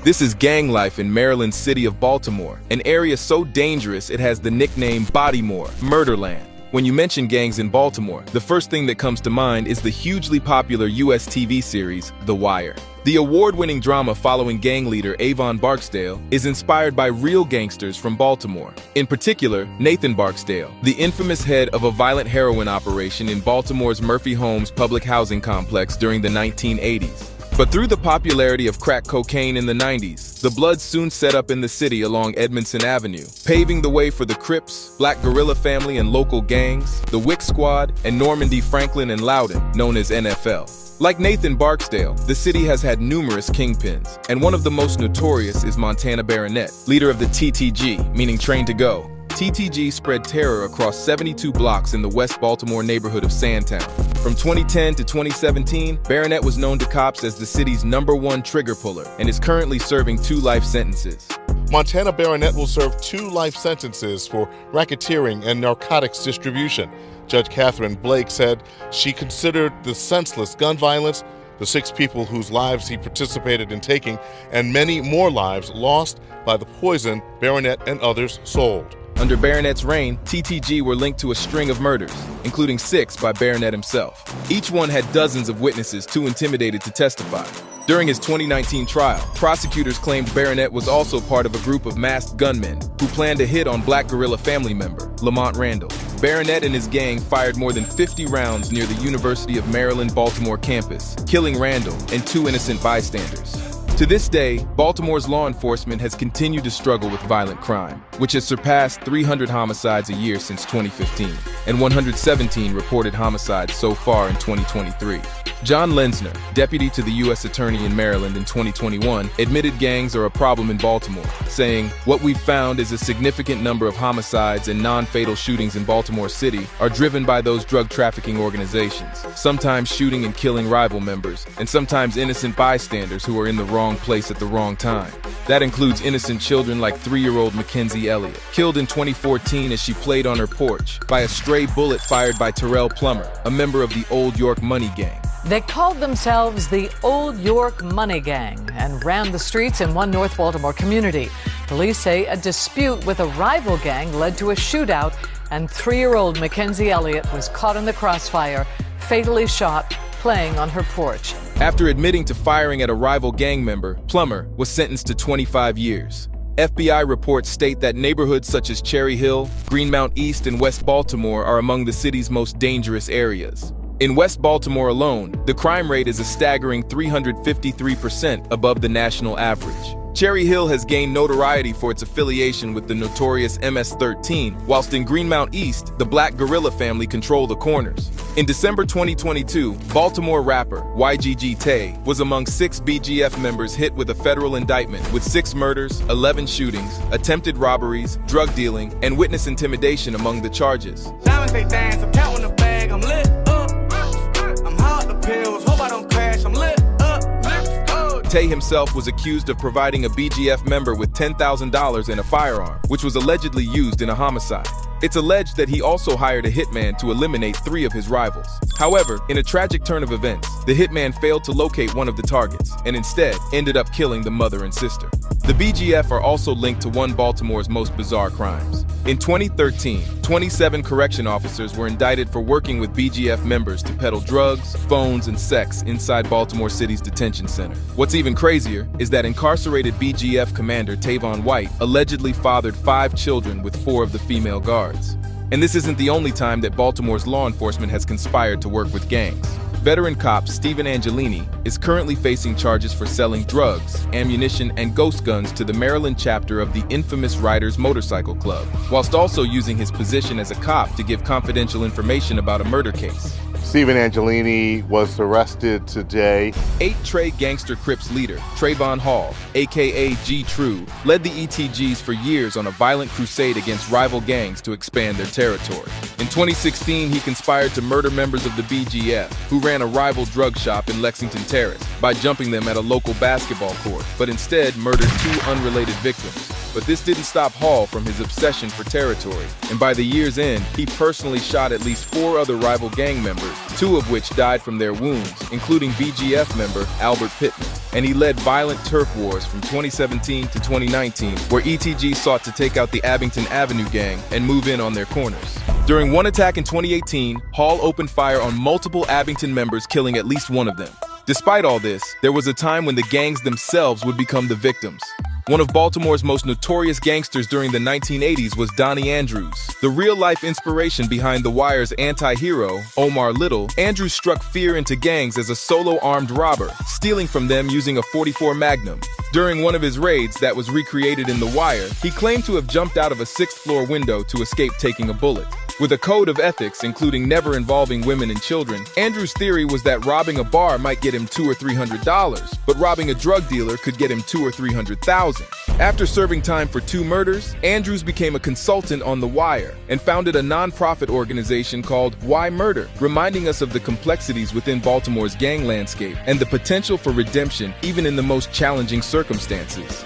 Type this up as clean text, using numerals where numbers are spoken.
This is gang life in Maryland's city of Baltimore, an area so dangerous it has the nickname Baltimore, Murderland. When you mention gangs in Baltimore, the first thing that comes to mind is the hugely popular US TV series, The Wire. The award-winning drama following gang leader Avon Barksdale is inspired by real gangsters from Baltimore. In particular, Nathan Barksdale, the infamous head of a violent heroin operation in Baltimore's Murphy Homes public housing complex during the 1980s. But through the popularity of crack cocaine in the 90s, the Bloods soon set up in the city along Edmondson Avenue, paving the way for the Crips, Black Guerrilla Family and local gangs, the Wick Squad, and Normandy Franklin and Loudon, known as NFL. Like Nathan Barksdale, the city has had numerous kingpins, and one of the most notorious is Montana Baronet, leader of the TTG, meaning Train to Go. TTG spread terror across 72 blocks in the West Baltimore neighborhood of Sandtown. From 2010 to 2017, Baronet was known to cops as the city's #1 trigger puller and is currently serving 2 life sentences. Montana Baronet will serve 2 life sentences for racketeering and narcotics distribution. Judge Catherine Blake said she considered the senseless gun violence, the 6 people whose lives he participated in taking, and many more lives lost by the poison Baronet and others sold. Under Baronet's reign, TTG were linked to a string of murders, including 6 by Baronet himself. Each one had dozens of witnesses too intimidated to testify. During his 2019 trial, prosecutors claimed Baronet was also part of a group of masked gunmen who planned a hit on Black Guerrilla family member, Lamont Randall. Baronet and his gang fired more than 50 rounds near the University of Maryland-Baltimore campus, killing Randall and 2 innocent bystanders. To this day, Baltimore's law enforcement has continued to struggle with violent crime, which has surpassed 300 homicides a year since 2015, and 117 reported homicides so far in 2023. John Lenzner, deputy to the U.S. Attorney in Maryland in 2021, admitted gangs are a problem in Baltimore, saying, "What we've found is a significant number of homicides and non-fatal shootings in Baltimore City are driven by those drug trafficking organizations, sometimes shooting and killing rival members, and sometimes innocent bystanders who are in the wrong place at the wrong time. That includes innocent children like 3-year-old Mackenzie Elliott, killed in 2014 as she played on her porch by a stray bullet fired by Terrell Plummer, a member of the Old York Money Gang." They called themselves the Old York Money Gang and ran the streets in one North Baltimore community. Police say a dispute with a rival gang led to a shootout, and 3-year-old Mackenzie Elliott was caught in the crossfire, fatally shot, playing on her porch. After admitting to firing at a rival gang member, Plummer was sentenced to 25 years. FBI reports state that neighborhoods such as Cherry Hill, Greenmount East, and West Baltimore are among the city's most dangerous areas. In West Baltimore alone, the crime rate is a staggering 353% above the national average. Cherry Hill has gained notoriety for its affiliation with the notorious MS-13, whilst in Greenmount East, the Black Guerrilla family control the corners. In December 2022, Baltimore rapper YGG Tay was among 6 BGF members hit with a federal indictment with 6 murders, 11 shootings, attempted robberies, drug dealing, and witness intimidation among the charges. Diamonds they dance, I'm counting the bag, I'm lit up. I'm hot the pills, hope I don't crash, I'm lit up. Tay himself was accused of providing a BGF member with $10,000 and a firearm, which was allegedly used in a homicide. It's alleged that he also hired a hitman to eliminate 3 of his rivals. However, in a tragic turn of events, the hitman failed to locate one of the targets and instead ended up killing the mother and sister. The BGF are also linked to one Baltimore's most bizarre crimes. In 2013, 27 correction officers were indicted for working with BGF members to peddle drugs, phones, and sex inside Baltimore City's detention center. What's even crazier is that incarcerated BGF commander Tavon White allegedly fathered 5 children with 4 of the female guards. And this isn't the only time that Baltimore's law enforcement has conspired to work with gangs. Veteran cop Stephen Angelini is currently facing charges for selling drugs, ammunition, and ghost guns to the Maryland chapter of the infamous Riders Motorcycle Club, whilst also using his position as a cop to give confidential information about a murder case. Stephen Angelini was arrested today. 8 Trey Gangster Crips leader, Trayvon Hall, aka G True, led the ETGs for years on a violent crusade against rival gangs to expand their territory. In 2016, he conspired to murder members of the BGF, who ran a rival drug shop in Lexington Terrace, by jumping them at a local basketball court, but instead murdered 2 unrelated victims. But this didn't stop Hall from his obsession for territory, and by the year's end, he personally shot at least 4 other rival gang members, 2 of which died from their wounds, including BGF member Albert Pittman. And he led violent turf wars from 2017 to 2019, where ETG sought to take out the Abington Avenue gang and move in on their corners. During one attack in 2018, Hall opened fire on multiple Abington members, killing at least one of them. Despite all this, there was a time when the gangs themselves would become the victims. One of Baltimore's most notorious gangsters during the 1980s was Donnie Andrews. The real-life inspiration behind The Wire's anti-hero, Omar Little, Andrews struck fear into gangs as a solo armed robber, stealing from them using a .44 Magnum. During one of his raids that was recreated in The Wire, he claimed to have jumped out of a 6th-floor window to escape taking a bullet. With a code of ethics including never involving women and children, Andrews' theory was that robbing a bar might get him $200 or $300, but robbing a drug dealer could get him $200,000 or $300,000. After serving time for 2 murders, Andrews became a consultant on The Wire and founded a non-profit organization called Why Murder, reminding us of the complexities within Baltimore's gang landscape and the potential for redemption even in the most challenging circumstances.